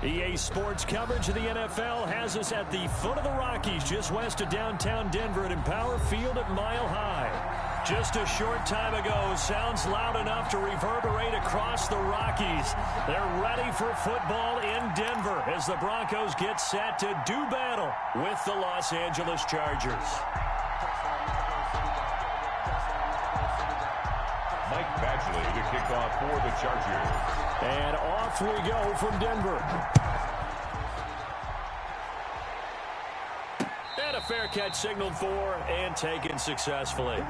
EA Sports coverage of the NFL has us at the foot of the Rockies, just west of downtown Denver at Empower Field at Mile High. Just a short time ago, sounds loud enough to reverberate across the Rockies. They're ready for football in Denver as the Broncos get set to do battle with the Los Angeles Chargers. Mike Badgley to kick off for the Chargers. And off we go from Denver. And a fair catch signaled for and taken successfully.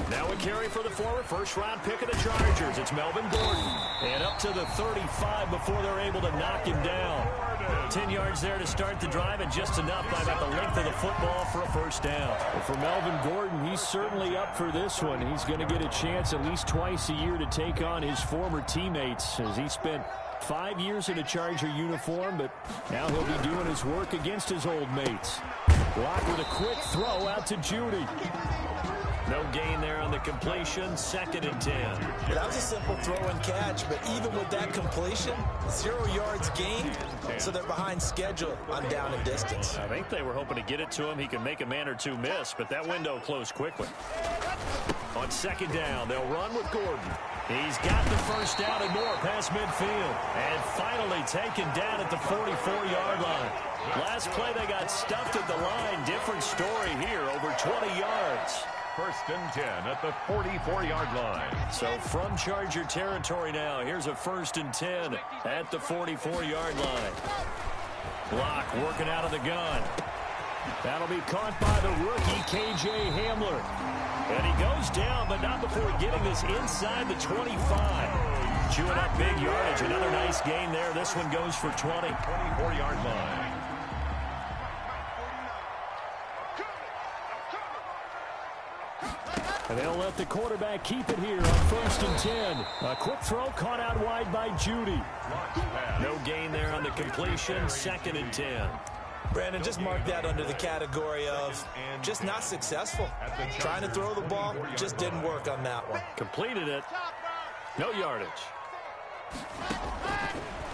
Now a carry for the former first-round pick of the Chargers. It's Melvin Gordon. And up to the 35 before they're able to knock him down. 10 yards there to start the drive, and just enough by about the length of the football for a first down. Well, for Melvin Gordon, he's certainly up for this one. He's going to get a chance at least twice a year to take on his former teammates, as he spent 5 years in a Charger uniform, but now he'll be doing his work against his old mates. Block with a quick throw out to Judy. No gain there on the completion, 2nd and 10. That was a simple throw and catch, but even with that completion, 0 yards gained, so they're behind schedule on down and distance. I think they were hoping to get it to him. He can make a man or two miss, but that window closed quickly. On 2nd down, they'll run with Gordon. He's got the first down and more past midfield. And finally taken down at the 44-yard line. Last play they got stuffed at the line. Different story here, over 20 yards. 1st and 10 at the 44-yard line. So from Charger territory now, here's a 1st and 10 at the 44-yard line. Block working out of the gun. That'll be caught by the rookie, K.J. Hamler. And he goes down, but not before getting this inside the 25. Chewing up big yardage. Another nice gain there. This one goes for 20. 24-yard line. And they'll let the quarterback keep it here on 1st and 10. A quick throw caught out wide by Judy. No gain there on the completion. 2nd and 10. Brandon, just mark that under the category of just not successful. Trying to throw the ball, just didn't work on that one. Completed it. No yardage.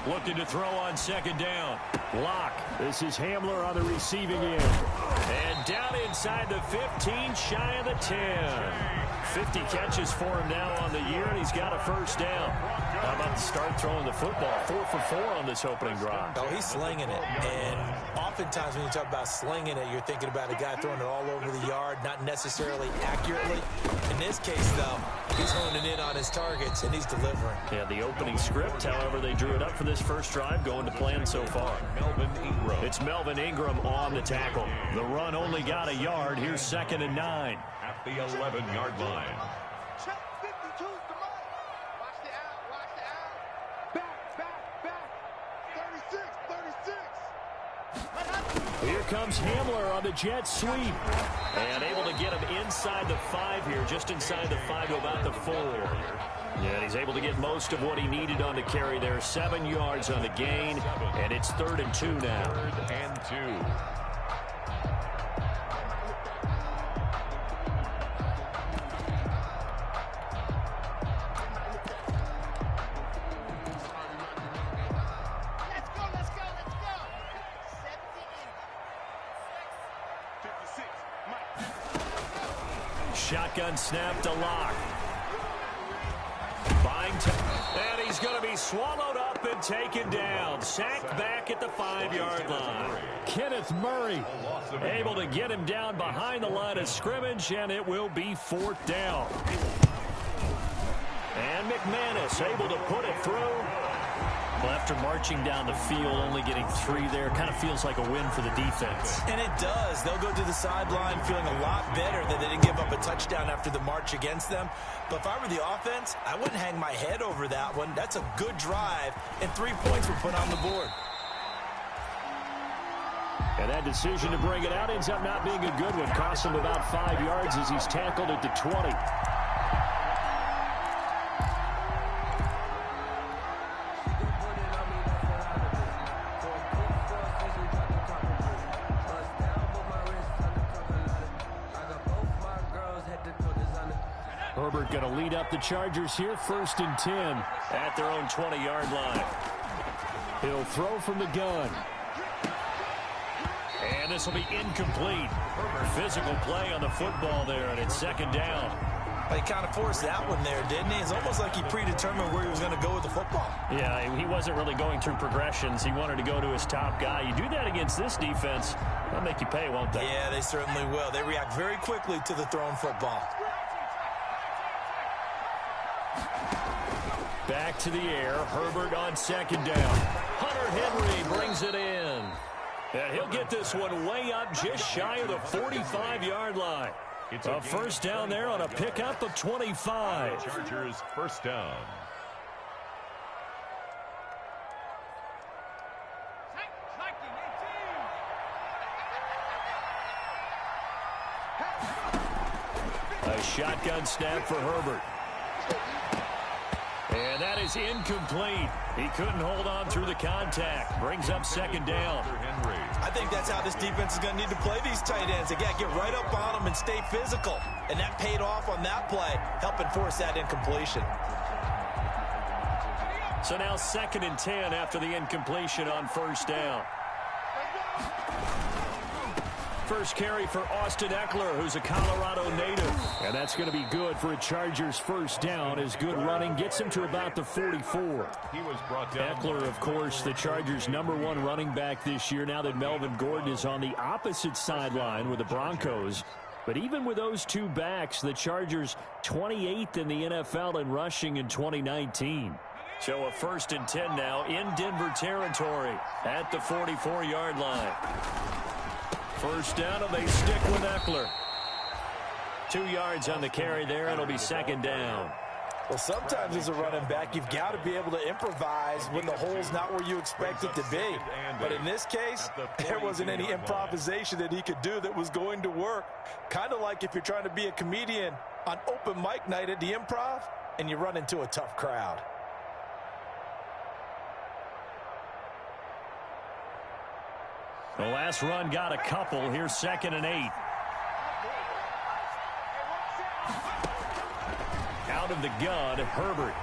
Looking to throw on 2nd down. Block. This is Hamler on the receiving end. And down inside the 15, shy of the 10. 50 catches for him now on the year, and he's got a first down. How about to start throwing the football? 4 for 4 on this opening drive. Oh, he's slinging it. And oftentimes when you talk about slinging it, you're thinking about a guy throwing it all over the yard, not necessarily accurately. In this case, though, he's honing in on his targets, and he's delivering. Yeah, the opening script, however, they drew it up for this first drive, going to plan so far. Melvin Ingram. It's Melvin Ingram on the tackle. The run only got a yard. Here's 2nd and 9. At the 11-yard line. Here comes Hamler on the jet sweep. And able to get him inside the 5 here, just inside the 5 to about the 4. Yeah, he's able to get most of what he needed on the carry there. 7 yards on the gain, and it's 3rd and 2 now. 3rd and 2. Shotgun snap to Lock. Buying time. And he's going to be swallowed up and taken down. Sacked back at the 5-yard line. Kenneth Murray able to get him down behind the line of scrimmage, and it will be 4th down. And McManus able to put it through. Well, after marching down the field, only getting 3 there, kind of feels like a win for the defense. And it does. They'll go to the sideline feeling a lot better that they didn't give up a touchdown after the march against them. But if I were the offense, I wouldn't hang my head over that one. That's a good drive, and 3 points were put on the board. And that decision to bring it out ends up not being a good one. Cost him about 5 yards as he's tackled at the 20. Herbert going to lead up the Chargers here, 1st and 10 at their own 20-yard line. He'll throw from the gun. And this will be incomplete. Physical play on the football there, and it's 2nd down. He kind of forced that one there, didn't he? It's almost like he predetermined where he was going to go with the football. Yeah, he wasn't really going through progressions. He wanted to go to his top guy. You do that against this defense, they'll make you pay, won't they? Yeah, they certainly will. They react very quickly to the thrown football. Back to the air. Herbert on 2nd down. Hunter Henry brings it in. And he'll get this one way up just shy of the 45-yard line. It's a 1st down there on a pickup of 25. Chargers 1st down. A shotgun snap for Herbert. And that is incomplete. He couldn't hold on through the contact. Brings up 2nd down. I think that's how this defense is going to need to play these tight ends. They got to get right up on them and stay physical. And that paid off on that play, helping force that incompletion. So now 2nd and 10 after the incompletion on 1st down. First carry for Austin Eckler, who's a Colorado native. And that's going to be good for a Chargers 1st down, as good running gets him to about the 44. He was brought down. Eckler, of course, the Chargers' #1 running back this year, now that Melvin Gordon is on the opposite sideline with the Broncos. But even with those two backs, the Chargers 28th in the NFL in rushing in 2019. So a 1st and 10 now in Denver territory at the 44-yard line. 1st down, and they stick with Eckler. 2 yards on the carry there. It'll be 2nd down. Well, sometimes as a running back, you've got to be able to improvise when the hole's not where you expect it to be. But in this case, there wasn't any improvisation that he could do that was going to work. Kind of like if you're trying to be a comedian on open mic night at the Improv and you run into a tough crowd. The last run got a couple. Here's 2nd and 8. Out of the gun, Herbert.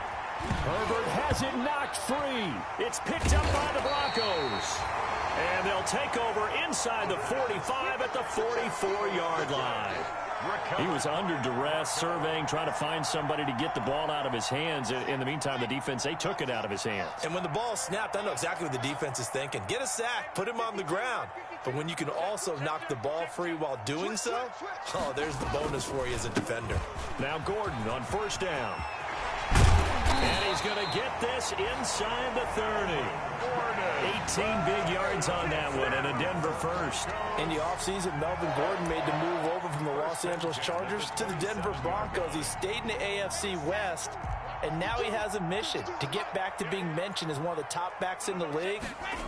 Herbert has it knocked free. It's picked up by the Broncos. And they'll take over inside the 45 at the 44-yard line. He was under duress, surveying, trying to find somebody to get the ball out of his hands. In the meantime, the defense, they took it out of his hands. And when the ball snapped, I know exactly what the defense is thinking. Get a sack, put him on the ground. But when you can also knock the ball free while doing so, oh, there's the bonus for you as a defender. Now Gordon on 1st down. And he's going to get this inside the 30. 18 big yards on that one, and a Denver 1st. In the offseason, Melvin Gordon made the move over from the Los Angeles Chargers to the Denver Broncos. He stayed in the AFC West, and now he has a mission to get back to being mentioned as one of the top backs in the league.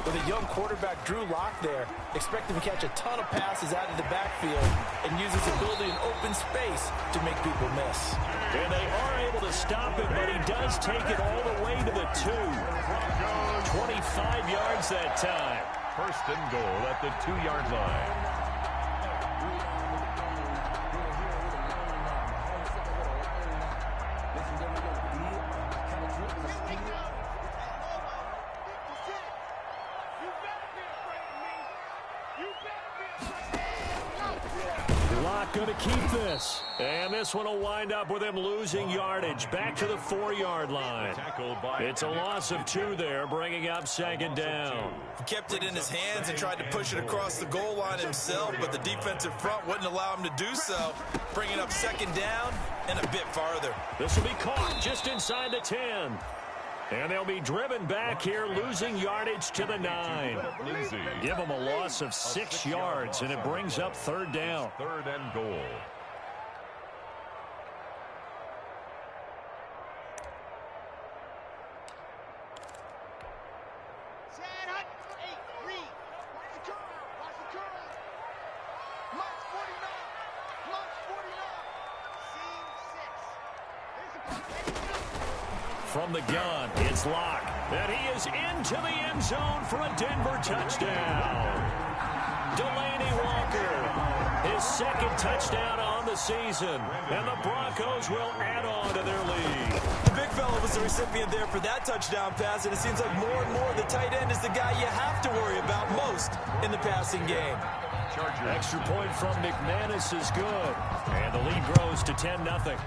With a young quarterback, Drew Lock, there, expect him to catch a ton of passes out of the backfield and use his ability in open space to make people miss. And they are able to stop him, but he does take it all the way to the 2. 25 yards that time. 1st and goal at the 2-yard line. Going to keep this. And this one will wind up with him losing yardage. Back to the 4-yard line. It's a loss of 2 there, bringing up 2nd down. He kept it in his hands and tried to push it across the goal line himself, but the defensive front wouldn't allow him to do so, bringing up 2nd down and a bit farther. This will be caught just inside the 10. And they'll be driven back here, losing yardage to the 9. Give them a loss of 6 yards, and it brings up 3rd down. 3rd and goal. From the gun, it's Locke. And he is into the end zone for a Denver touchdown. Delaney Walker, his second touchdown on the season. And the Broncos will add on to their lead. The big fella was the recipient there for that touchdown pass, and it seems like more and more the tight end is the guy you have to worry about most in the passing game. Extra point from McManus is good. And the lead grows to 10-0.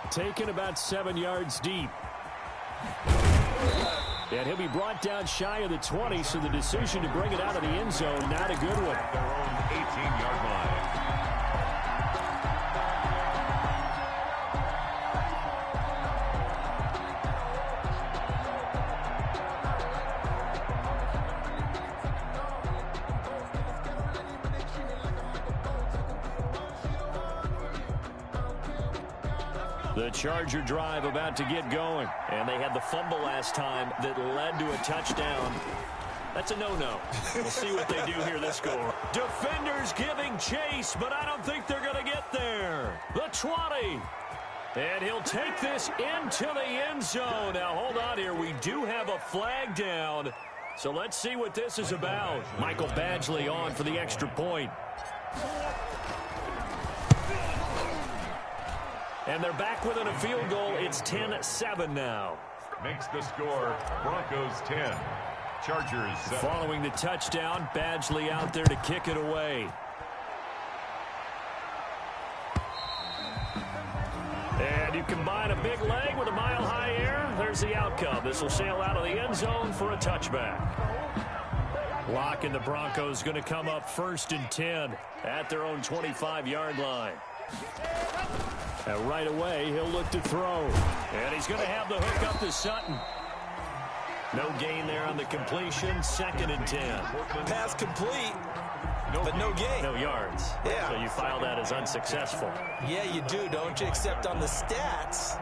Taken about 7 yards deep. And he'll be brought down shy of the 20, so the decision to bring it out of the end zone, not a good one. Their own 18-yard line. The Charger drive about to get going. And they had the fumble last time that led to a touchdown. That's a no-no. We'll see what they do here this score. Defenders giving chase, but I don't think they're going to get there. The 20. And he'll take this into the end zone. Now, hold on here. We do have a flag down. So let's see what this is about. Michael Badgley on for the extra point. And they're back within a field goal. It's 10-7 now. Makes the score Broncos 10, Chargers 7. Following the touchdown, Badgley out there to kick it away. And you combine a big leg with a mile-high air, there's the outcome. This will sail out of the end zone for a touchback. Locke and the Broncos going to come up 1st and 10 at their own 25-yard line. And right away, he'll look to throw. And he's going to have the hook up to Sutton. No gain there on the completion. 2nd and 10. Pass complete, but no gain. No yards. Yeah. So you file that as unsuccessful. Yeah, you do, don't you? Except on the stats,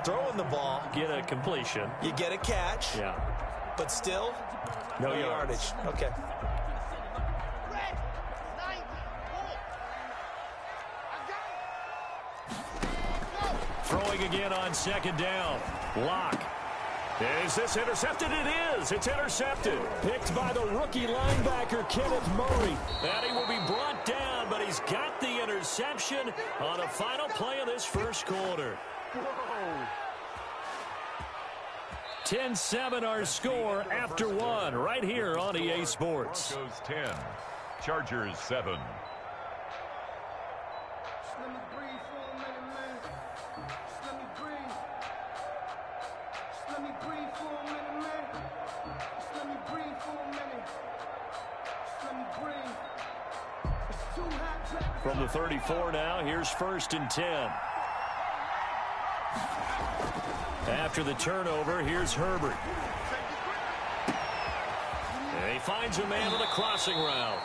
throwing the ball, Get a completion. you get a catch, Yeah. but still, No yardage. Okay. Throwing again on 2nd down. Locke. Is this intercepted? It is. It's intercepted. Picked by the rookie linebacker, Kenneth Murray. And he will be brought down, but he's got the interception on the final play of this first quarter. 10-7 our score after one right here on EA Sports. Broncos 10, Chargers 7. From the 34 now, here's 1st and 10. After the turnover, here's Herbert. And he finds a man with a crossing route.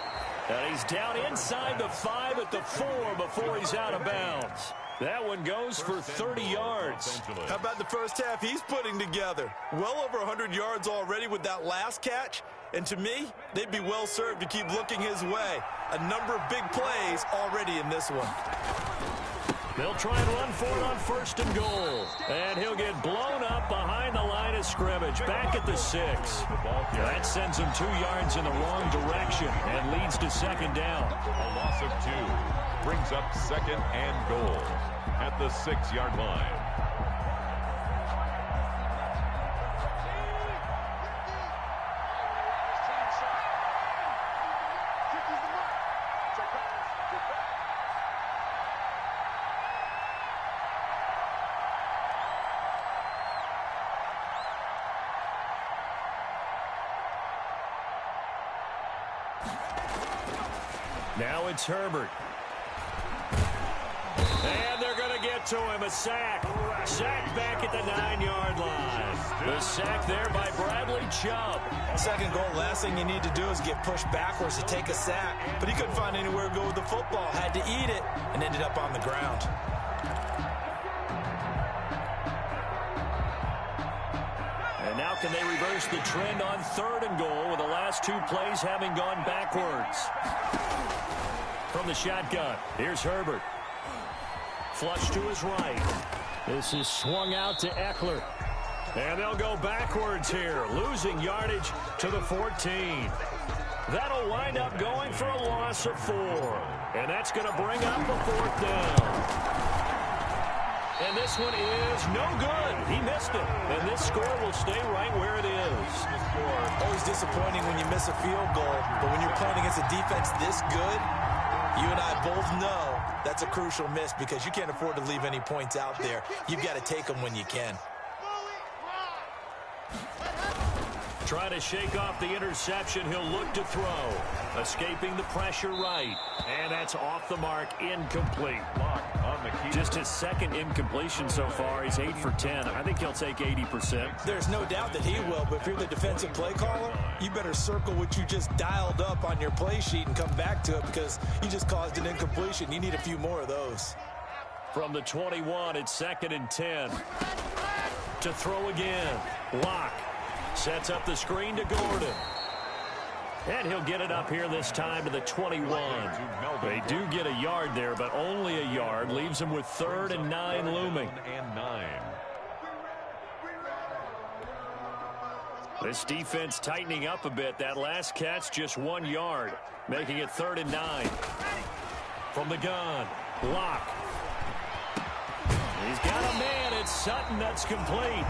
And he's down inside the 5 at the 4 before he's out of bounds. That one goes for 30 yards. How about the first half he's putting together? Well over 100 yards already with that last catch. And to me, they'd be well served to keep looking his way. A number of big plays already in this one. They'll try and run for it on 1st and goal. And he'll get blown up behind the line of scrimmage, back at the 6. That sends him 2 yards in the wrong direction and leads to 2nd down. A loss of 2 brings up 2nd and goal at the 6-yard line. Now it's Herbert. And they're going to get to him. A sack. Sack back at the 9-yard line. The sack there by Bradley Chubb. 2nd goal, last thing you need to do is get pushed backwards to take a sack. But he couldn't find anywhere to go with the football. Had to eat it and ended up on the ground. And And now can they reverse the trend on 3rd and goal with the last 2 plays having gone backwards? From the shotgun, here's Herbert. Flush to his right. This is swung out to Eckler. And they'll go backwards here, losing yardage to the 14. That'll wind up going for a loss of 4. And that's going to bring up a 4th down. And this one is no good. He missed it. And this score will stay right where it is. Always disappointing when you miss a field goal. But when you're playing against a defense this good, you and I both know that's a crucial miss because you can't afford to leave any points out there. You've got to take them when you can. Trying to shake off the interception. He'll look to throw. Escaping the pressure right. And that's off the mark. Incomplete. Just his 2nd incompletion so far. He's 8 for 10. I think he'll take 80%. There's no doubt that he will, but if you're the defensive play caller, you better circle what you just dialed up on your play sheet and come back to it because you just caused an incompletion. You need a few more of those. From the 21, it's 2nd and 10. To throw again. Locke sets up the screen to Gordon. And he'll get it up here this time to the 21. They do get a yard there, but only a yard. Leaves them with 3rd and 9 looming. This defense tightening up a bit. That last catch, just 1 yard, making it 3rd and 9. From the gun, Locke. He's got a man. It's Sutton. That's complete.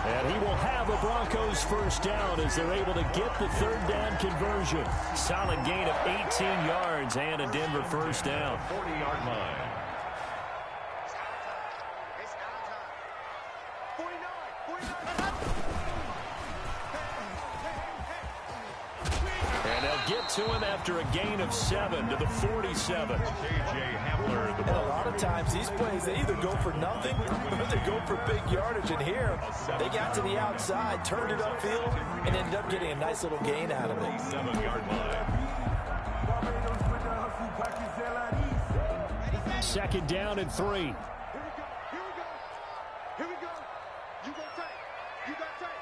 And he will have a Broncos 1st down as they're able to get the 3rd down conversion. Solid gain of 18 yards and a Denver 1st down. 40-yard line. And they'll get to him after a gain of 7 to the 47. And a lot of times these plays, they either go for nothing or they go for big yardage. And here, they got to the outside, turned it upfield, and ended up getting a nice little gain out of it. 7-yard line. 2nd down and 3. Here we go. You got tight. You got tight.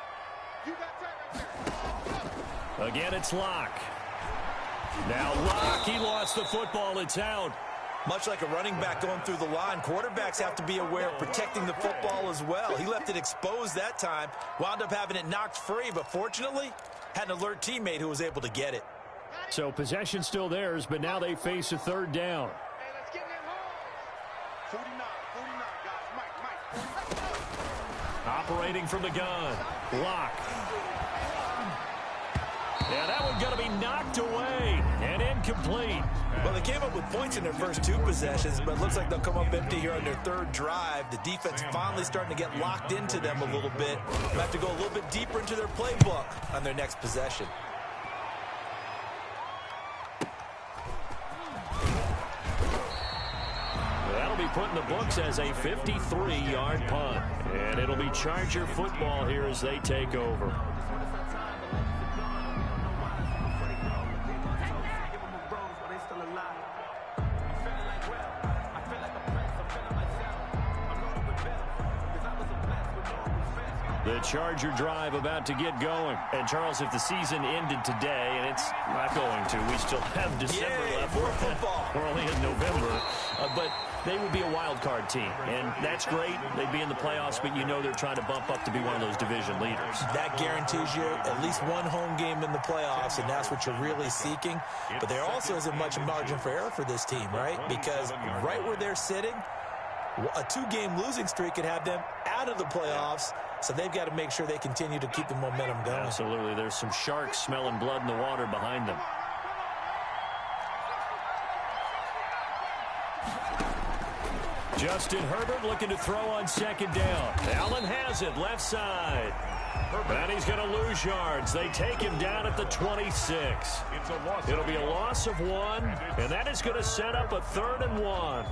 You got tight right there. Again, it's Locke. Now Locke, he lost the football. It's out. Much like a running back going through the line, quarterbacks have to be aware of protecting the football as well. He left it exposed that time, wound up having it knocked free, but fortunately, had an alert teammate who was able to get it. So possession still theirs, but now they face a 3rd down. Hey, let's get in home. 49, guys. Mike. Operating from the gun. Locke. Yeah, that one's going to be knocked away and incomplete. Well, they came up with points in their first 2 possessions, but it looks like they'll come up empty here on their 3rd drive. The defense finally starting to get locked into them a little bit. They'll have to go a little bit deeper into their playbook on their next possession. That'll be put in the books as a 53-yard punt. And it'll be Charger football here as they take over. The Charger drive about to get going. And, Charles, if the season ended today, and it's not going to, we still have December left. More football. We're only in November. But they would be a wild card team, and that's great. They'd be in the playoffs, but you know they're trying to bump up to be one of those division leaders. That guarantees you at least one home game in the playoffs, and that's what you're really seeking. But there also isn't much margin for error for this team, right? Because right where they're sitting, a 2-game losing streak could have them out of the playoffs, so they've got to make sure they continue to keep the momentum going. Absolutely. There's some sharks smelling blood in the water behind them. Justin Herbert looking to throw on 2nd down. Allen has it, left side. And he's going to lose yards. They take him down at the 26. It'll be a loss of 1, and that is going to set up a 3rd and 1.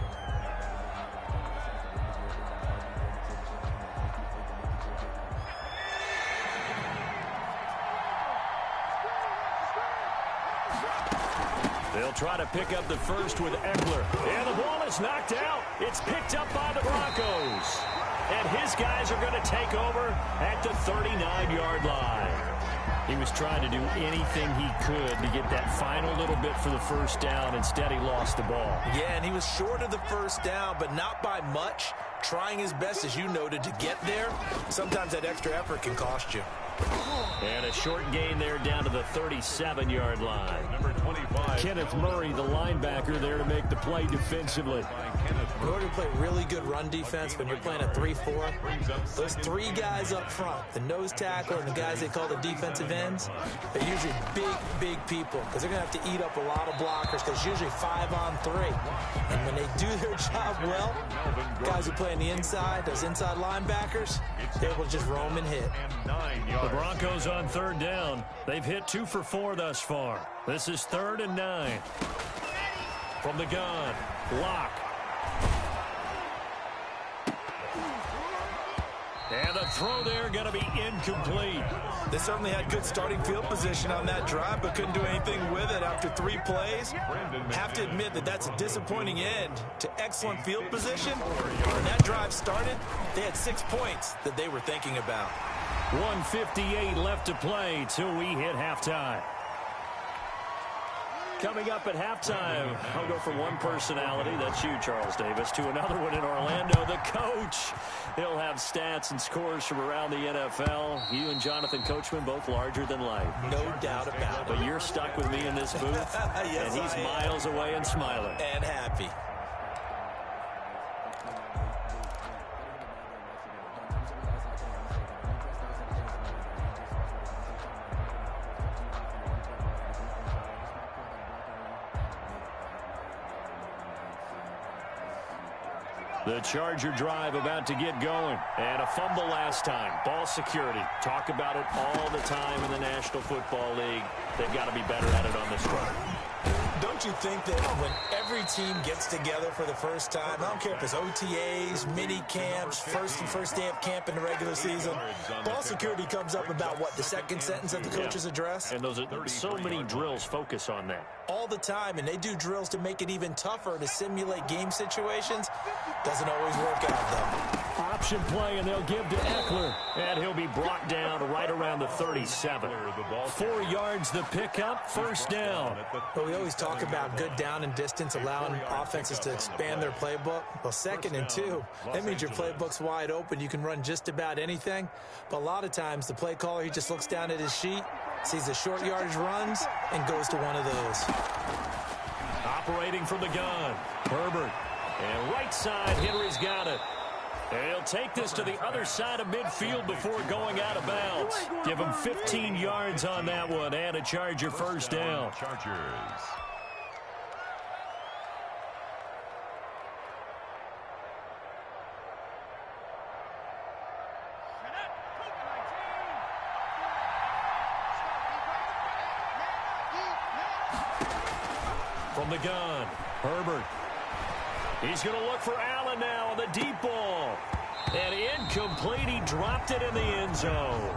They'll try to pick up the first with Eckler. And the ball is knocked out. It's picked up by the Broncos. And his guys are going to take over at the 39-yard line. He was trying to do anything he could to get that final little bit for the first down. Instead, he lost the ball. Yeah, and he was short of the first down, but not by much. Trying his best, as you noted, to get there. Sometimes that extra effort can cost you. And a short gain there down to the 37-yard line. Number 25. Kenneth Murray, the linebacker, there to make the play defensively. In order to play really good run defense when you're playing a 3-4, those three guys up front, the nose tackle and the guys they call the defensive ends, they're usually big people because they're going to have to eat up a lot of blockers because usually 5-on-3. And when they do their job well, guys who play on the inside, those inside linebackers, they're able to just roam and hit. The Broncos on third down. They've hit 2 for 4 thus far. This is 3rd and 9. From the gun, Locke. And the throw there going to be incomplete. They certainly had good starting field position on that drive, but couldn't do anything with it after 3 plays. Have to admit that that's a disappointing end to excellent field position. When that drive started, they had 6 points that they were thinking about. 1:58 left to play till we hit halftime. Coming up at halftime, I'll go from one personality, that's you, Charles Davis, to another one in Orlando, the coach. He'll have stats and scores from around the NFL. You and Jonathan Coachman, both larger than life. No doubt about it. But you're stuck with me in this booth, yes, and he's miles away and smiling. And happy. The Charger drive about to get going. And a fumble last time. Ball security. Talk about it all the time in the National Football League. They've got to be better at it on this run. Don't you think that when every team gets together for the first time, I don't care if it's OTAs, mini camps, first day of camp in the regular season, ball security comes up about, what, the second sentence of the coach's address? And those are so many drills focus on that. All the time, and they do drills to make it even tougher to simulate game situations. Doesn't always work out, though. Option play, and they'll give to Eckler. And he'll be brought down right around the 37. 4 yards the pickup, first down. But we always talk about good down and distance, allowing offenses to expand their playbook. Well, 2nd and 2, that means your playbook's wide open. You can run just about anything. But a lot of times, the play caller, he just looks down at his sheet, sees the short yardage runs, and goes to one of those. Operating from the gun, Herbert. And right side, Henry's got it. And he'll take this to the other side of midfield before going out of bounds. Give him 15 yards on that one and a Charger first down. Chargers. From the gun, Herbert. He's going to look for Allen now on the deep ball. And incomplete. He dropped it in the end zone.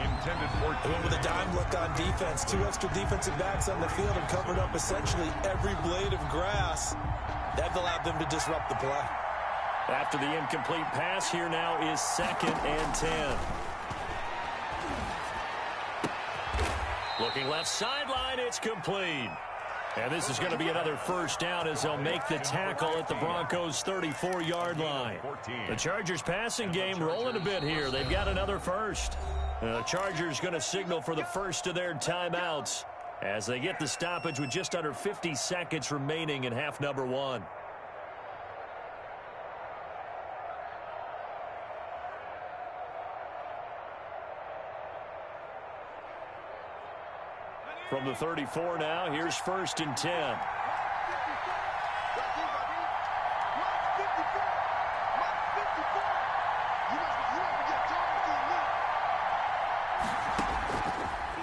Intended for And with a dime look on defense, 2 extra defensive backs on the field and covered up essentially every blade of grass. That allowed them to disrupt the play. After the incomplete pass, here now is 2nd and 10. Looking left sideline, it's complete. And this is going to be another first down as they'll make the tackle at the Broncos' 34-yard line. The Chargers passing game rolling a bit here. They've got another first. The Chargers going to signal for the first of their timeouts as they get the stoppage with just under 50 seconds remaining in half number 1. From the 34 now, here's 1st and 10.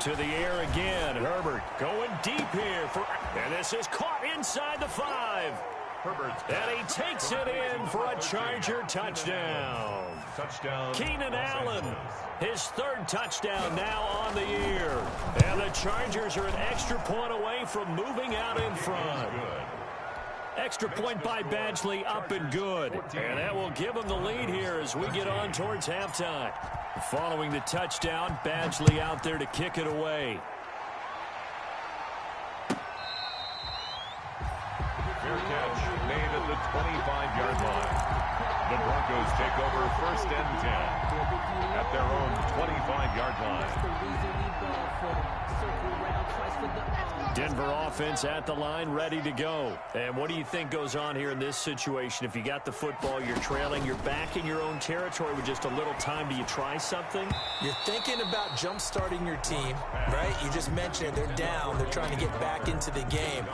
To the air again, Herbert going deep here. And this is caught inside the 5. And he takes it in for a Charger touchdown. Keenan Allen, his 3rd touchdown now on the year. And the Chargers are an extra point away from moving out in front. Extra point by Badgley, up and good. And that will give them the lead here as we get on towards halftime. Following the touchdown, Badgley out there to kick it away. Fair catch made at the 25-yard line. The Broncos take over 1st and 10 at their own 25-yard line. Denver offense at the line, ready to go. And what do you think goes on here in this situation? If you got the football, you're trailing, you're back in your own territory with just a little time. Do you try something? You're thinking about jump-starting your team, right? You just mentioned it. They're down. They're trying to get back into the game.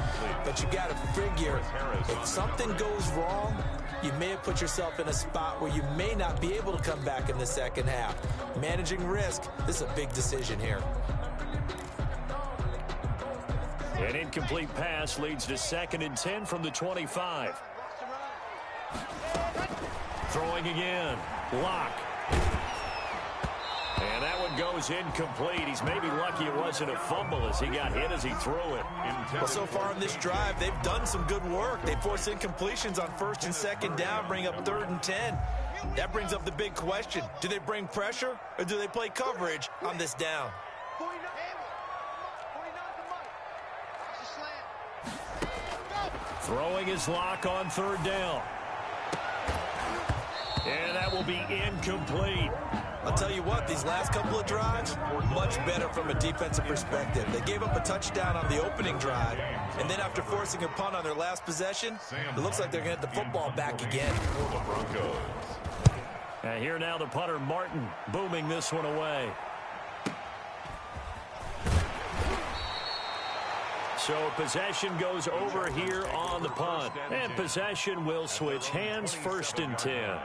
But you got to figure if something goes wrong, you may have put yourself in a spot where you may not be able to come back in the second half. Managing risk, this is a big decision here. An incomplete pass leads to 2nd and 10 from the 25. Throwing again. Lock. And that one goes incomplete. He's maybe lucky it wasn't a fumble as he got hit as he threw it. Well, so far in this drive, they've done some good work. They force incompletions on 1st and 2nd down, bring up 3rd and 10. That brings up the big question. Do they bring pressure or do they play coverage on this down? Throwing his Lock on 3rd down. And that will be incomplete. I'll tell you what, these last couple of drives, much better from a defensive perspective. They gave up a touchdown on the opening drive, and then after forcing a punt on their last possession, it looks like they're going to get the football back again. For the Broncos. And here now the punter, Martin, booming this one away. So possession goes over here on the punt. And possession will switch hands, 1st and 10.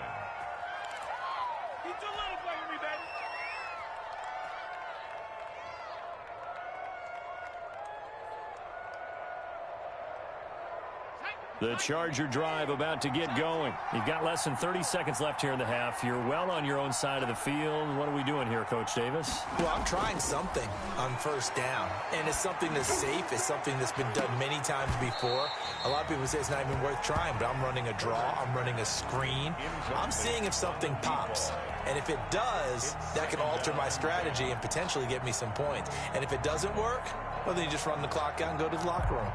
The Charger drive about to get going. You've got less than 30 seconds left here in the half. You're well on your own side of the field. What are we doing here, Coach Davis? Well, I'm trying something on 1st down. And it's something that's safe. It's something that's been done many times before. A lot of people say it's not even worth trying, but I'm running a draw. I'm running a screen. I'm seeing if something pops. And if it does, that can alter my strategy and potentially get me some points. And if it doesn't work, well, then you just run the clock out and go to the locker room.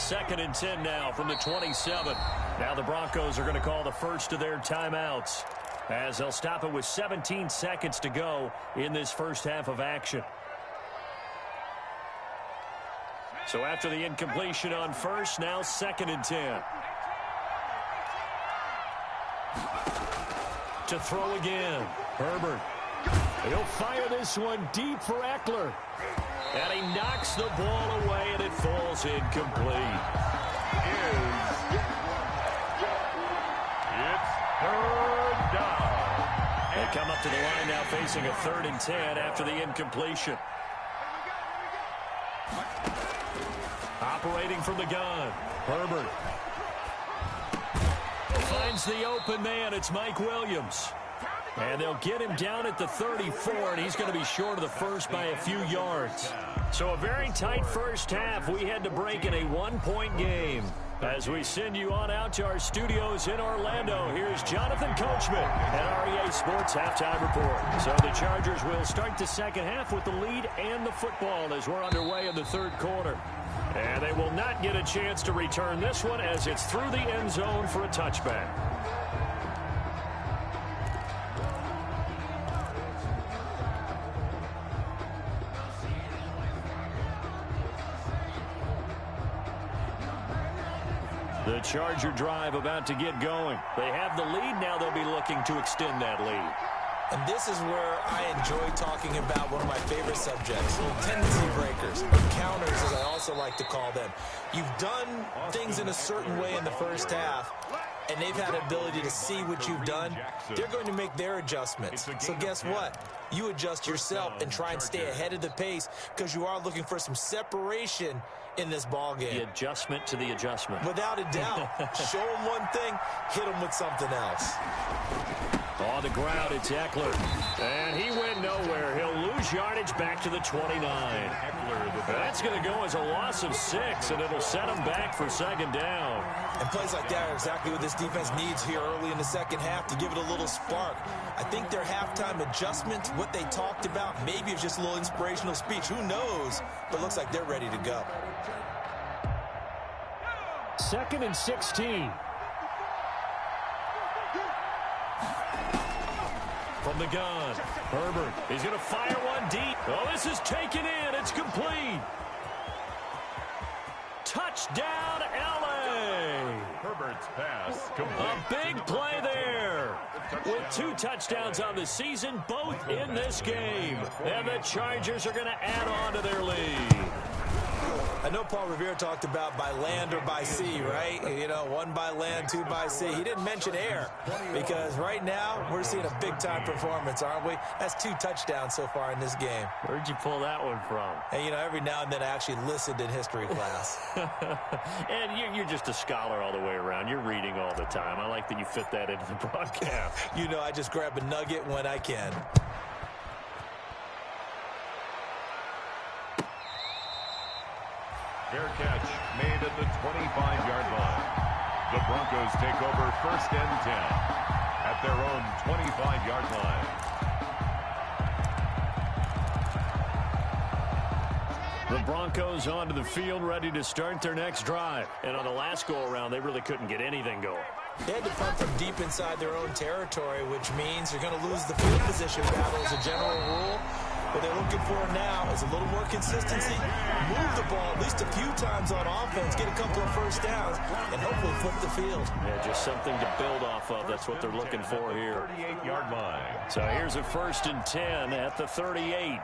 2nd and 10 now from the 27. Now the Broncos are going to call the first of their timeouts as they'll stop it with 17 seconds to go in this first half of action. So after the incompletion on 1st, now 2nd and 10. To throw again. Herbert. He'll fire this one deep for Eckler. And he knocks the ball away, and it falls incomplete. It's 3rd down. They come up to the line now facing a 3rd and 10 after the incompletion. Operating from the gun. Herbert. Finds the open man. It's Mike Williams. And they'll get him down at the 34, and he's going to be short of the first by a few yards. So a very tight first half. We had to break in a 1-point game. As we send you on out to our studios in Orlando, here's Jonathan Coachman at REA Sports Halftime Report. So the Chargers will start the second half with the lead and the football as we're underway in the 3rd quarter. And they will not get a chance to return this one as it's through the end zone for a touchback. The Charger drive about to get going. They have the lead. Now they'll be looking to extend that lead. And this is where I enjoy talking about one of my favorite subjects, tendency breakers, or counters as I also like to call them. You've done things in a certain way in the first half, and they've had an ability to see what you've done. They're going to make their adjustments. So guess what? You adjust yourself and try and stay ahead of the pace because you are looking for some separation in this ball game. The adjustment to the adjustment. Without a doubt. Show them one thing, hit them with something else. On the ground, it's Eckler. And he went nowhere. He'll lose yardage back to the 29. That's going to go as a loss of 6, and it'll set him back for second down. And plays like that are exactly what this defense needs here early in the second half to give it a little spark. I think their halftime adjustment, what they talked about, maybe it's just a little inspirational speech. Who knows? But it looks like they're ready to go. 2nd and 16. From the gun, Herbert. He's going to fire one deep. Oh, this is taken in. It's complete. Touchdown, L.A. Herbert's pass complete. A big play there. With 2 touchdowns on the season, both in this game. And the Chargers are going to add on to their lead. I know Paul Revere talked about by land or by sea, right? You know, 1 by land, 2 by sea. He didn't mention air because right now we're seeing a big-time performance, aren't we? That's 2 touchdowns so far in this game. Where'd you pull that one from? And, you know, every now and then I actually listened in history class. And you're just a scholar all the way around. You're reading all the time. I like that you fit that into the broadcast. You know, I just grab a nugget when I can. Fair catch made at the 25-yard line. The Broncos take over 1st and 10 at their own 25-yard line. The Broncos onto the field, ready to start their next drive. And on the last go-around, they really couldn't get anything going. They had to punt from deep inside their own territory, which means you're going to lose the field position battle as a general rule. What they're looking for now is a little more consistency, move the ball at least a few times on offense, get a couple of first downs, and hopefully flip the field. Yeah, just something to build off of. That's what they're looking for here. 38-yard line. So here's a 1st and 10 at the 38.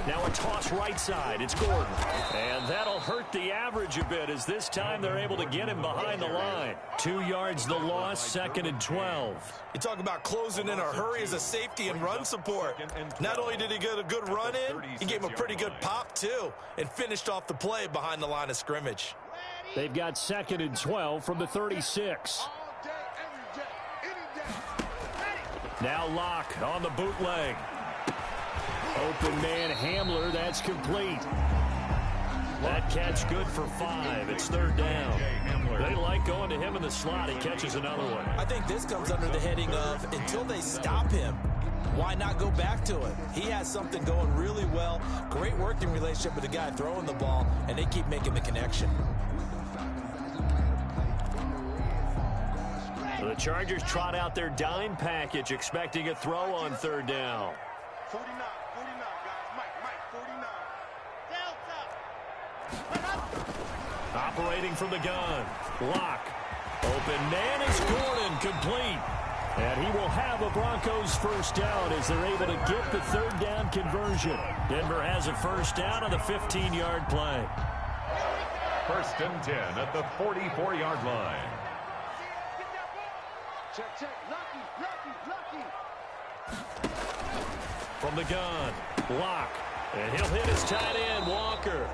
Now a toss right side. It's Gordon. And that'll hurt the average a bit as this time they're able to get him behind the line. 2 yards the loss, 2nd and 12. You talk about closing in a hurry as a safety and run support. Not only did he get a good run in, he gave him a pretty good pop too and finished off the play behind the line of scrimmage. They've got 2nd and 12 from the 36. Now Locke on the bootleg. Open man Hamler, that's complete. That catch good for 5. It's 3rd down. They like going to him in the slot. He catches another one. I think this comes under the heading of until they stop him, why not go back to it? He has something going really well. Great working relationship with the guy throwing the ball, and they keep making the connection. The Chargers trot out their dime package, expecting a throw on 3rd down. 49, guys. Mike, 49. Operating from the gun. Locke. Open man is Gordon, complete. And he will have a Broncos first down as they're able to get the 3rd down conversion. Denver has a first down on the 15-yard play. 1st and 10 at the 44-yard line. Check. Lucky. From the gun, Locke. And he'll hit his tight end, Walker.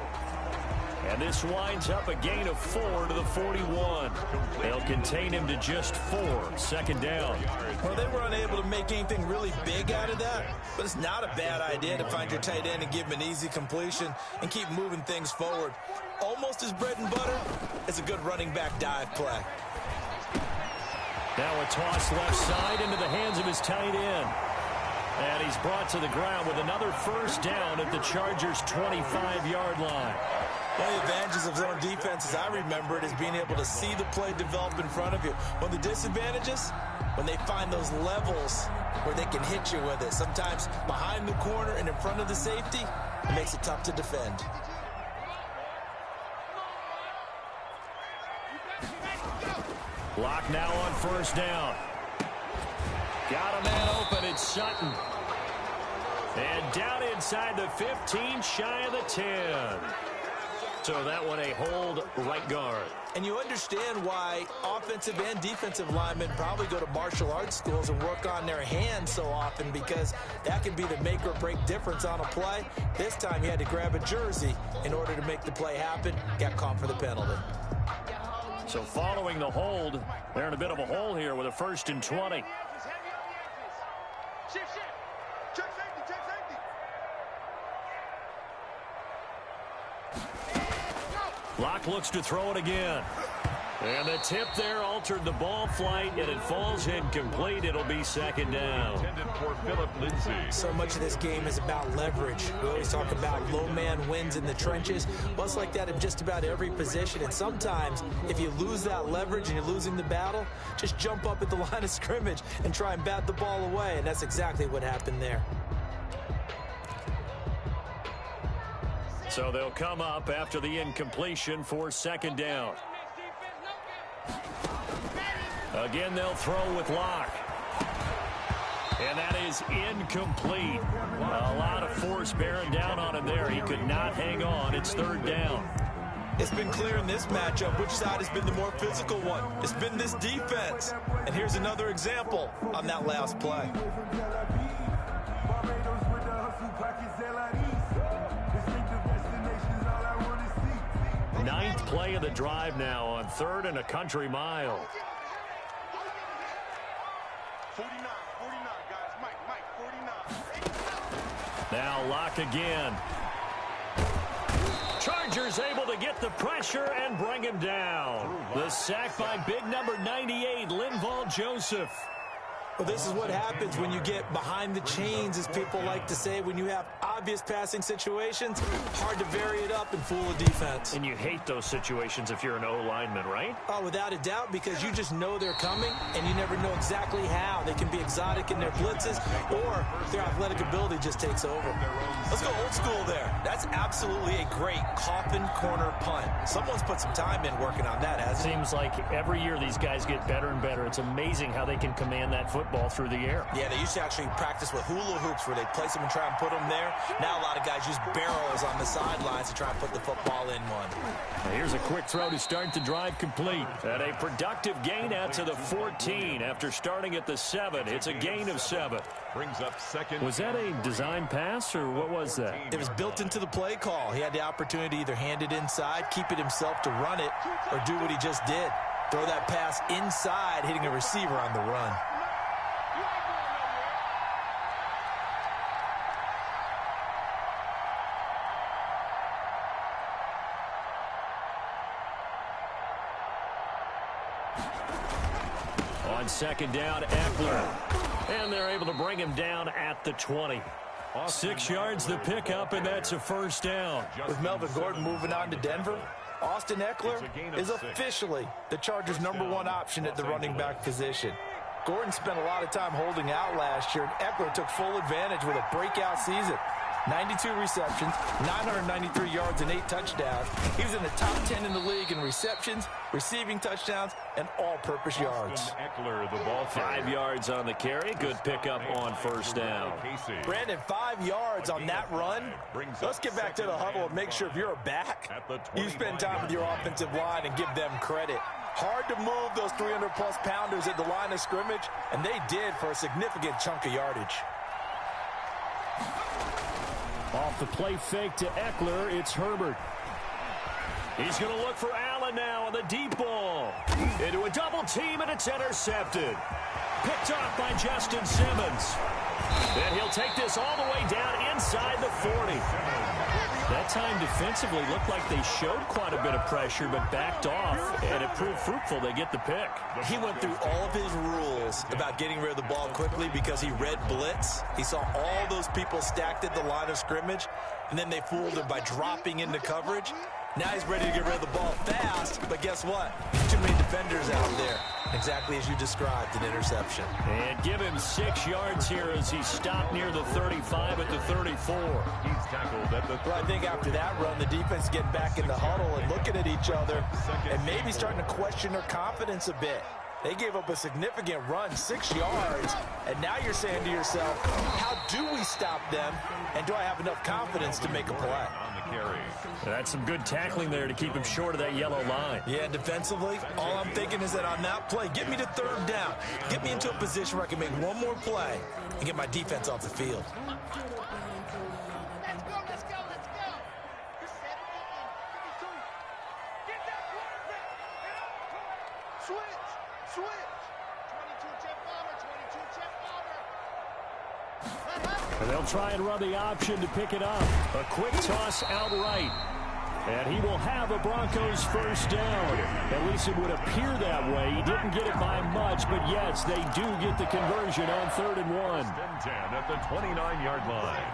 And this winds up a gain of 4 to the 41. They'll contain him to just 4. 2nd down. Well, they were unable to make anything really big out of that, but it's not a bad idea to find your tight end and give him an easy completion and keep moving things forward. Almost his bread and butter is a good running back dive play. Now a toss left side into the hands of his tight end. And he's brought to the ground with another first down at the Chargers' 25-yard line. One of the advantages of zone defense, as I remember it, is being able to see the play develop in front of you. One of the disadvantages, when they find those levels where they can hit you with it. Sometimes behind the corner and in front of the safety, it makes it tough to defend. Locke now on first down. Got a man open. It's Sutton. And down inside the 15, shy of the 10. So that one a hold right guard. And you understand why offensive and defensive linemen probably go to martial arts schools and work on their hands so often, because that can be the make or break difference on a play. This time he had to grab a jersey in order to make the play happen. Got caught for the penalty. So following the hold, they're in a bit of a hole here with a 1st and 20. Shift. Check safety. Locke looks to throw it again. And the tip there altered the ball flight, and it falls incomplete. It'll be 2nd down. Intended for Philip Lindsay. So much of this game is about leverage. We always talk about low man wins in the trenches. Well, it's like that in just about every position. And sometimes, if you lose that leverage and you're losing the battle, just jump up at the line of scrimmage and try and bat the ball away. And that's exactly what happened there. So they'll come up after the incompletion for 2nd down. Again, they'll throw with Locke. And that is incomplete. A lot of force bearing down on him there. He could not hang on. It's 3rd down. It's been clear in this matchup which side has been the more physical one. It's been this defense. And here's another example on that last play. Ninth play of the drive now on 3rd and a country mile. 49, guys. Mike, 49. Now Locke again. Chargers able to get the pressure and bring him down. The sack by big number 98, Linval Joseph. Well, this is what happens when you get behind the chains, as people like to say. When you have obvious passing situations, hard to vary it up and fool a defense. And you hate those situations if you're an O-lineman, right? Oh, without a doubt, because you just know they're coming, and you never know exactly how. They can be exotic in their blitzes, or their athletic ability just takes over. Let's go old school there. That's absolutely a great coffin corner punt. Someone's put some time in working on that, hasn't he? Seems like every year these guys get better and better. It's amazing how they can command that football through the air. Yeah, they used to actually practice with hula hoops where they place them and try and put them there. Now a lot of guys use barrels on the sidelines to try and put the football in one. Now here's a quick throw to start the drive complete. And a productive gain out to the 14 after starting at the 7. It's a gain of 7. Brings up 2nd. Was that a design pass, or what was that? It was built into the play call. He had the opportunity to either hand it inside, keep it himself to run it, or do what he just did. Throw that pass inside, hitting a receiver on the run. On 2nd down, Eckler. And they're able to bring him down at the 20. 6 yards the pickup, and that's a 1st down. With Melvin Gordon moving on to Denver, Austin Eckler is officially the Chargers' #1 option at the running back position. Gordon spent a lot of time holding out last year, and Eckler took full advantage with a breakout season. 92 receptions, 993 yards, and 8 touchdowns. He was in the top 10 in the league in receptions, receiving touchdowns, and all-purpose yards. Eckler, the ball 5 yards on the carry. Good pickup on 1st down. Brandon, 5 yards on that run. Let's get back to the huddle and make sure if you're a back, you spend time with your offensive line and give them credit. Hard to move those 300-plus pounders at the line of scrimmage, and they did for a significant chunk of yardage. Off the play fake to Eckler, it's Herbert. He's going to look for Allen now on the deep ball. Into a double team, and it's intercepted. Picked off by Justin Simmons. And he'll take this all the way down inside the 40. That time defensively looked like they showed quite a bit of pressure but backed off, and it proved fruitful. They get the pick. He went through all of his rules about getting rid of the ball quickly because he read blitz. He saw all those people stacked at the line of scrimmage, and then they fooled him by dropping into coverage. Now he's ready to get rid of the ball fast, but guess what? Too many defenders out there. Exactly as you described, an interception. And give him 6 yards here as he stopped near the 35 at the 34. He's tackled at the 30. Well, I think after that run, the defense getting back in the huddle and looking at each other and maybe starting to question their confidence a bit. They gave up a significant run, 6 yards, and now you're saying to yourself, how do we stop them, and do I have enough confidence to make a play? On the carry. That's some good tackling there to keep him short of that yellow line. Yeah, defensively, all I'm thinking is that on that play, get me to 3rd down. Get me into a position where I can make one more play and get my defense off the field. Let's go. Just set it up. Get that quarterback. Switch. 22 jet bomber. 22 jet bomber. And they'll try and run the option to pick it up. A quick toss outright. And he will have a Broncos first down. At least it would appear that way. He didn't get it by much, but yes, they do get the conversion on 3rd and 1. 10 at the 29-yard line.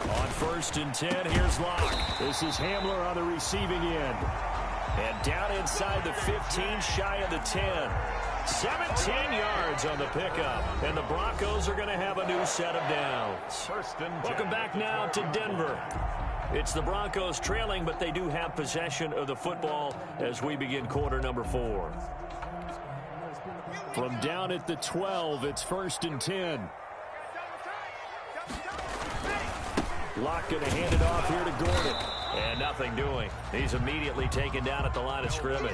On 1st and 10, here's Locke. This is Hamler on the receiving end. And down inside the 15, shy of the 10. 17 yards on the pickup. And the Broncos are going to have a new set of downs. 1st and 10. Welcome back now to Denver. It's the Broncos trailing, but they do have possession of the football as we begin quarter number 4. From down at the 12, it's 1st and 10. Locke going to hand it off here to Gordon. And nothing doing. He's immediately taken down at the line of scrimmage.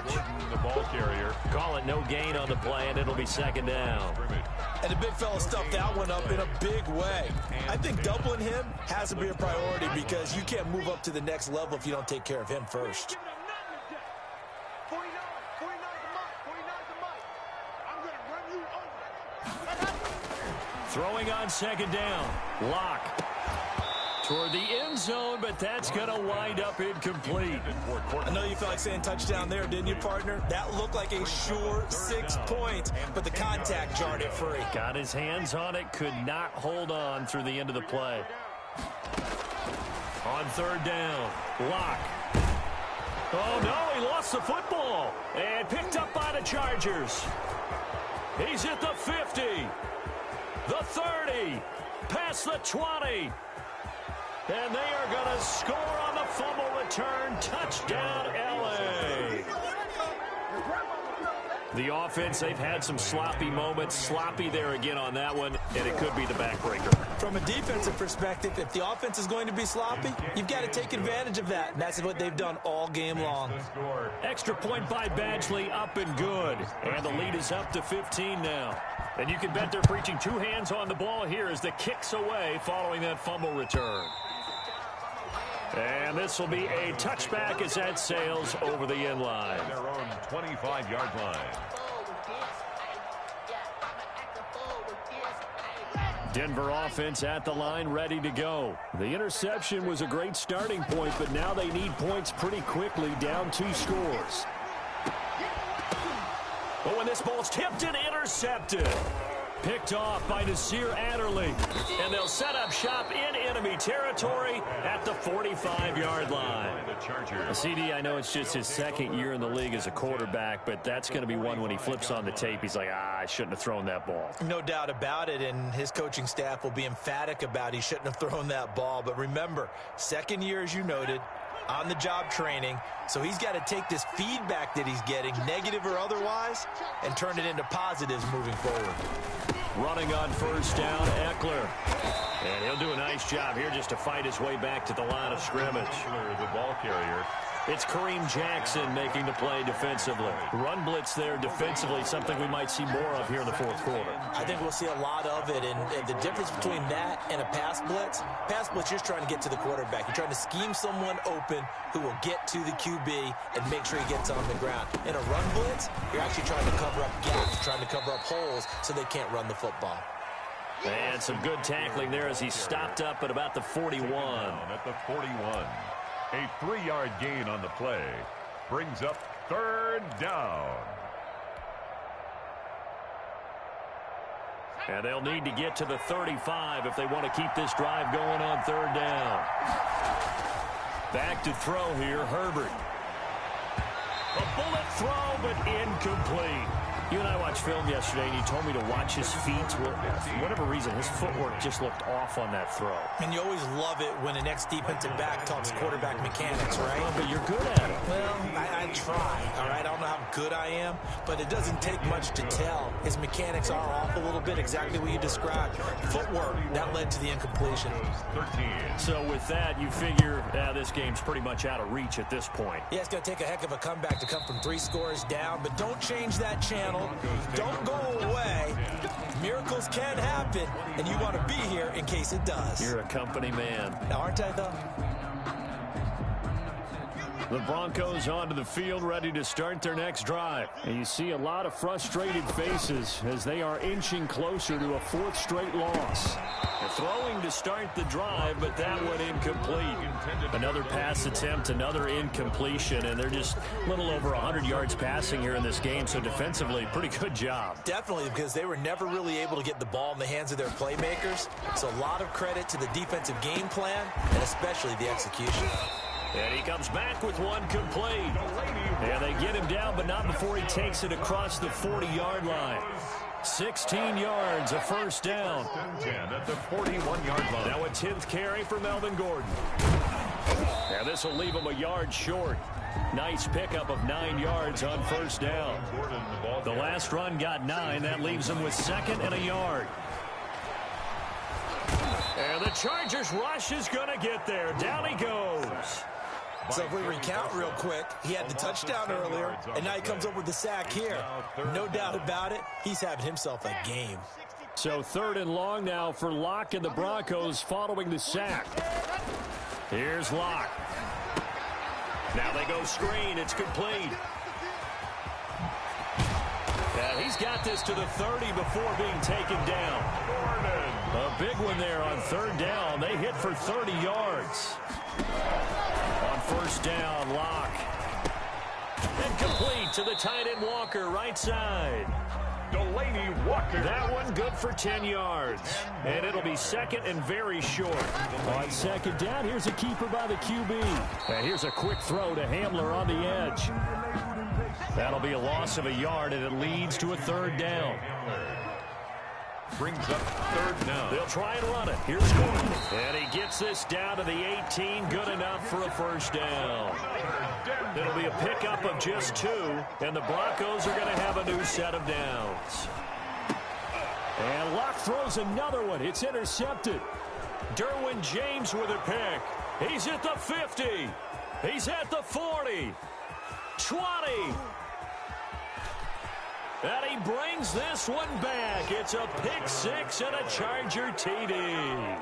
The ball carrier. Call it no gain on the play, and it'll be 2nd down. And the big fella stuffed that one up in a big way. I think doubling him has to be a priority because you can't move up to the next level if you don't take care of him first. 49 I'm going to run you over. Throwing on 2nd down. Locke toward the end zone, but that's going to wind up incomplete. I know you felt like saying touchdown there, didn't you, partner? That looked like a sure 6 points, but the contact jarred it free. Got his hands on it, could not hold on through the end of the play. On 3rd down, Locke. Oh, no, he lost the football. And picked up by the Chargers. He's at the 50, the 30, past the 20. And they are going to score on the fumble return. Touchdown, L.A. The offense, they've had some sloppy moments. Sloppy there again on that one, and it could be the backbreaker. From a defensive perspective, if the offense is going to be sloppy, you've got to take advantage of that. And that's what they've done all game long. Extra point by Badgley, up and good. And the lead is up to 15 now. And you can bet they're preaching 2 hands on the ball here as the kick's away following that fumble return. And this will be a touchback as that sails over the end line. Their own 25-yard line. Denver offense at the line, ready to go. The interception was a great starting point, but now they need points pretty quickly, down 2 scores. Oh, and this ball's tipped and intercepted. Picked off by Nasir Adderley. And they'll set up shop in enemy territory at the 45-yard line. CD, I know it's just his 2nd year in the league as a quarterback, but that's going to be one when he flips on the tape. He's like, I shouldn't have thrown that ball. No doubt about it, and his coaching staff will be emphatic about he shouldn't have thrown that ball. But remember, 2nd year, as you noted, on-the-job training, so he's got to take this feedback that he's getting, negative or otherwise, and turn it into positives moving forward. Running on 1st down, Eckler. And he'll do a nice job here just to fight his way back to the line of scrimmage. The ball carrier. It's Kareem Jackson making the play defensively. Run blitz there defensively, something we might see more of here in the 4th quarter. I think we'll see a lot of it, and the difference between that and a pass blitz, you're trying to get to the quarterback. You're trying to scheme someone open who will get to the QB and make sure he gets on the ground. In a run blitz, you're actually trying to cover up gaps, trying to cover up holes so they can't run the football. And some good tackling there as he stopped up at about the 41. At the 41. A 3-yard gain on the play brings up 3rd down. And they'll need to get to the 35 if they want to keep this drive going on 3rd down. Back to throw here, Herbert. A bullet throw, but incomplete. You and I watched film yesterday, and you told me to watch his feet. For whatever reason, his footwork just looked off on that throw. And you always love it when the next defensive back talks quarterback mechanics, right? But you're good at it. Well, I try, all right? I don't know how how good I am, but it doesn't take much to tell. His mechanics are off a little bit, exactly what you described. Footwork, that led to the incompletion. 13. So with that, you figure this game's pretty much out of reach at this point. Yeah, it's going to take a heck of a comeback to come from 3 scores down, but don't change that channel. Don't go away. Miracles can happen, and you want to be here in case it does. You're a company man. Now, aren't I, though? The Broncos onto the field, ready to start their next drive. And you see a lot of frustrated faces as they are inching closer to a 4th straight loss. They're throwing to start the drive, but that one incomplete. Another pass attempt, another incompletion, and they're just a little over 100 yards passing here in this game, so defensively, pretty good job. Definitely, because they were never really able to get the ball in the hands of their playmakers. So a lot of credit to the defensive game plan, and especially the execution. And he comes back with one complete. And they get him down, but not before he takes it across the 40-yard line. 16 yards, a first down. 10 at the 41-yard line. Now a 10th carry for Melvin Gordon. Now this will leave him a yard short. Nice pickup of 9 yards on first down. The last run got 9. That leaves him with 2nd and a yard. And the Chargers rush is going to get there. Down he goes. So if we recount real quick, he had the touchdown earlier, and now he comes up with the sack here. No doubt about it, he's having himself a game. So 3rd and long now for Locke and the Broncos following the sack. Here's Locke. Now they go screen. It's complete. And he's got this to the 30 before being taken down. A big one there on 3rd down. They hit for 30 yards. On first down, Locke. And complete to the tight end Walker, right side. Delaney Walker. That one good for 10 yards. And it'll be 2nd and very short. On 2nd down, here's a keeper by the QB. And here's a quick throw to Hamler on the edge. That'll be a loss of a yard, and it leads to a 3rd down. Brings up 3rd down. They'll try and run it. Here's Gordon. And he gets this down to the 18. Good enough for a first down. It'll be a pickup of just 2, and the Broncos are going to have a new set of downs. And Locke throws another one. It's intercepted. Derwin James with a pick. He's at the 50. He's at the 40. 20. And he brings this one back. It's a pick 6 and a Charger TD.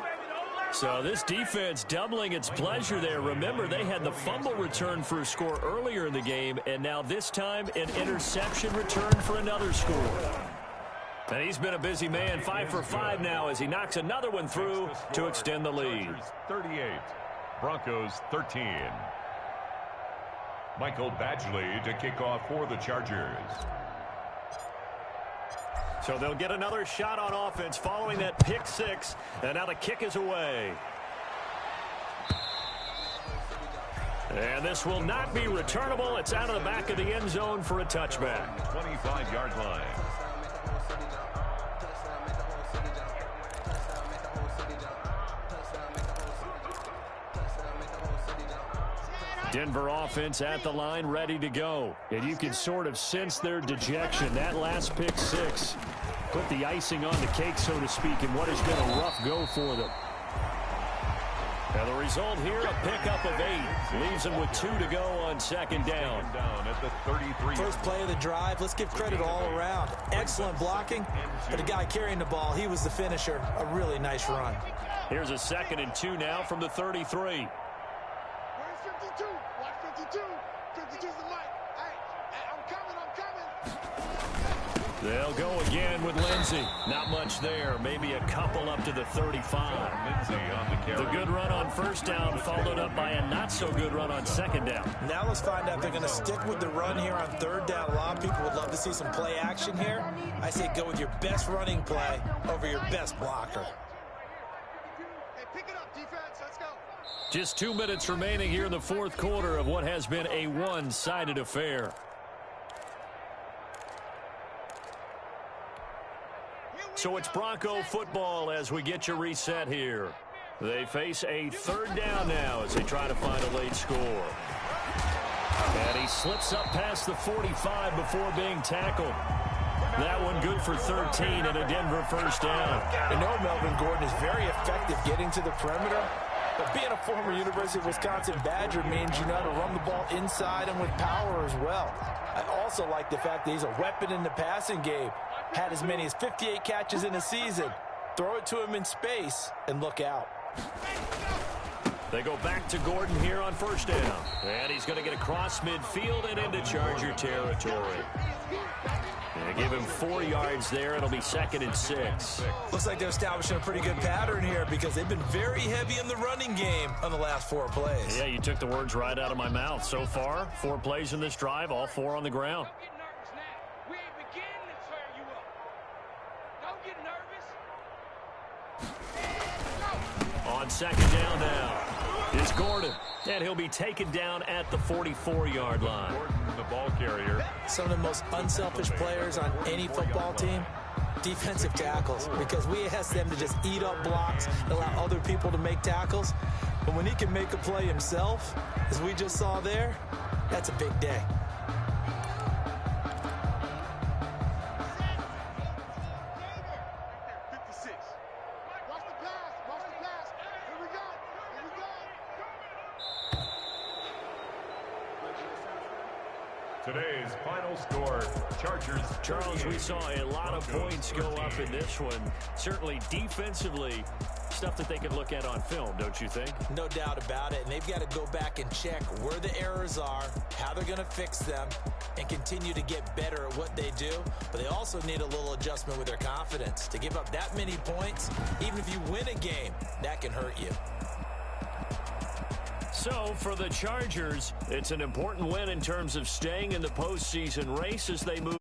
So this defense doubling its pleasure there. Remember, they had the fumble return for a score earlier in the game, and now this time an interception return for another score. And he's been a busy man, 5 for 5 now as he knocks another one through to extend the lead. 38, Broncos 13. Michael Badgley to kick off for the Chargers. So they'll get another shot on offense following that pick 6, and now the kick is away. And this will not be returnable. It's out of the back of the end zone for a touchback. 25-yard line. Denver offense at the line, ready to go. And you can sort of sense their dejection. That last pick 6 put the icing on the cake, so to speak, in what has been a rough go for them. Now the result here, a pickup of 8. Leaves them with 2 to go on 2nd down. Down at the 33. First play of the drive, let's give credit all around. Excellent blocking, but the guy carrying the ball, he was the finisher. A really nice run. Here's a 2nd and 2 now from the 33. Where's 52? Watch 52. 52's the mic. Hey, I'm coming. They'll go again with Lindsey. Not much there. Maybe a couple up to the 35. Lindsey on the carry. The good run on first down followed up by a not-so-good run on 2nd down. Now let's find out if they're going to stick with the run here on 3rd down. A lot of people would love to see some play action here. I say go with your best running play over your best blocker. Hey, pick it up, defense. Let's go. Just 2 minutes remaining here in the 4th quarter of what has been a one-sided affair. So it's Bronco football as we get you reset here. They face a 3rd down now as they try to find a late score. And he he slips up past the 45 before being tackled. That one good for 13 and a Denver first down. You know Melvin Gordon is very effective getting to the perimeter, but being a former University of Wisconsin Badger means you know how to run the ball inside and with power as well. I also like the fact that he's a weapon in the passing game. Had as many as 58 catches in a season. Throw it to him in space and look out. They go back to Gordon here on first down. And he's going to get across midfield and into Charger territory. And give him 4 yards there. It'll be 2nd and 6. Looks like they're establishing a pretty good pattern here because they've been very heavy in the running game on the last 4 plays. Yeah, you took the words right out of my mouth. So far, 4 plays in this drive, all 4 on the ground. We ain't beginning to tear you up. Don't get nervous. On 2nd down now is Gordon. And he'll be taken down at the 44-yard line. Gordon, the ball carrier. Some of the most unselfish players on any football team, defensive tackles, because we ask them to just eat up blocks and allow other people to make tackles. But when he can make a play himself, as we just saw there, that's a big day. Today's final score, Chargers. Charles, we saw a lot of points go up in this one. Certainly defensively, stuff that they could look at on film, don't you think? No doubt about it. And they've got to go back and check where the errors are, how they're going to fix them, and continue to get better at what they do. But they also need a little adjustment with their confidence. To give up that many points, even if you win a game, that can hurt you. So, for the Chargers, it's an important win in terms of staying in the postseason race as they move.